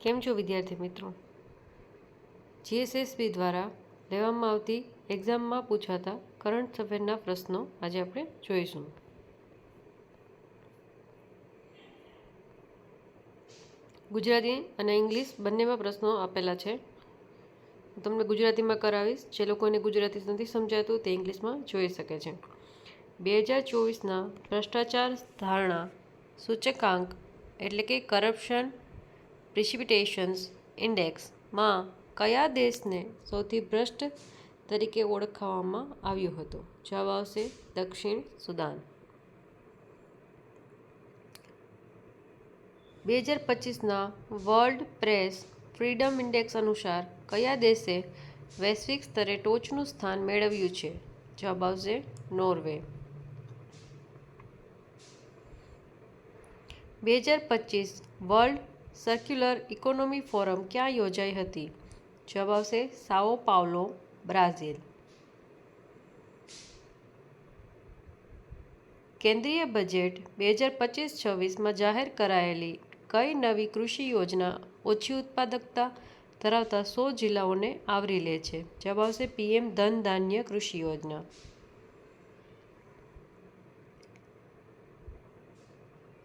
કેમ છો વિદ્યાર્થી મિત્રો? જીએસએસબી દ્વારા લેવામાં આવતી એક્ઝામમાં પૂછાતા કરંટ અફેરના પ્રશ્નો આજે આપણે જોઈશું. ગુજરાતી અને ઇંગ્લિશ બંનેમાં પ્રશ્નો આપેલા છે. હું તમને ગુજરાતીમાં કરાવીશ. જે લોકોને ગુજરાતી નથી સમજાતું તે ઇંગ્લિશમાં જોઈ શકે છે. 2024ના ભ્રષ્ટાચાર ધારણા સૂચકાંક એટલે કે કરપ્શન પ્રિસિપિટેશન્સ ઇન્ડેક્સમાં કયા દેશને સૌથી ભ્રષ્ટ તરીકે ઓળખવામાં આવ્યો હતો? જવાબ આવશે દક્ષિણ સુદાન. 2025ના વર્લ્ડ પ્રેસ ફ્રીડમ ઇન્ડેક્સ અનુસાર કયા દેશે વૈશ્વિક સ્તરે ટોચનું સ્થાન મેળવ્યું છે? જવાબ આવશે Norway. 2025 world circular economy forum ક્યાં યોજાઈ હતી? જવાબ આવશે સાઓ પાઉલો, બ્રાઝિલ. કેન્દ્રીય બજેટ 2025-26માં જાહેર કરાયેલી કઈ નવી કૃષિ યોજના ઓછી ઉત્પાદકતા ધરાવતા 100 જિલ્લાઓને આવરી લે છે? જવાબ આવશે પીએમ ધન ધાન્ય કૃષિ યોજના.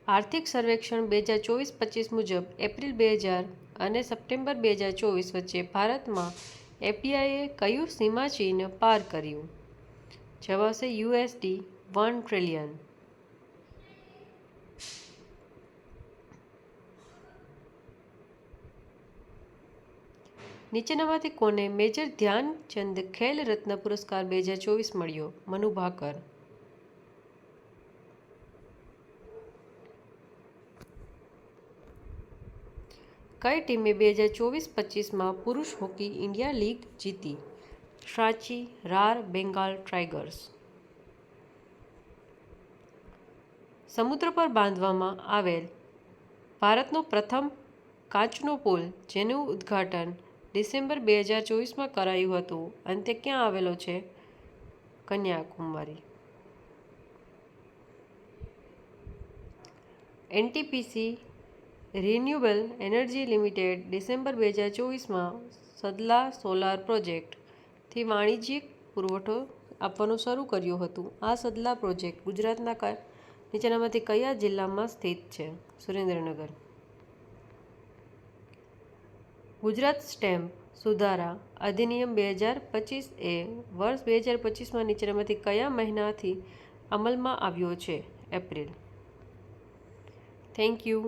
આર્થિક સર્વેક્ષણ 2024-25 મુજબ એપ્રિલ 2000 અને સપ્ટેમ્બર 2024 વચ્ચે ભારતમાં એફડીઆઈએ કયું સીમાચિહ્ન પાર કર્યું? જવાબ આવશે $1 ટ્રિલિયન. નીચેનામાંથી કોને મેજર ધ્યાનચંદ ખેલ રત્ન પુરસ્કાર 2024 મળ્યો? મનુ ભાકર. કઈ ટીમે 2024-25માં પુરુષ હોકી ઇન્ડિયા લીગ જીતી? સાંચી રાર બેંગાલ ટાઇગર્સ. સમુદ્ર પર બાંધવામાં આવેલ ભારતનો પ્રથમ કાચનો પુલ જેનું ઉદ્ઘાટન ડિસેમ્બર 2024માં કરાયું હતું અને તે ક્યાં આવેલો છે? Kanyakumari. NTPC renewable energy limited December 2024માં સદલા સોલાર પ્રોજેક્ટથી વાણિજ્યિક પુરવઠો આપવાનું શરૂ કર્યું હતું. આ સદલા પ્રોજેક્ટ ગુજરાતના નીચેનામાંથી કયા જિલ્લામાં સ્થિત છે? સુરેન્દ્રનગર. ગુજરાત સ્ટેમ્પ સુધારા અધિનિયમ 2025 એ વર્ષ 2025માં નીચેનામાંથી કયા મહિનાથી અમલમાં આવ્યો છે? એપ્રિલ. Thank you.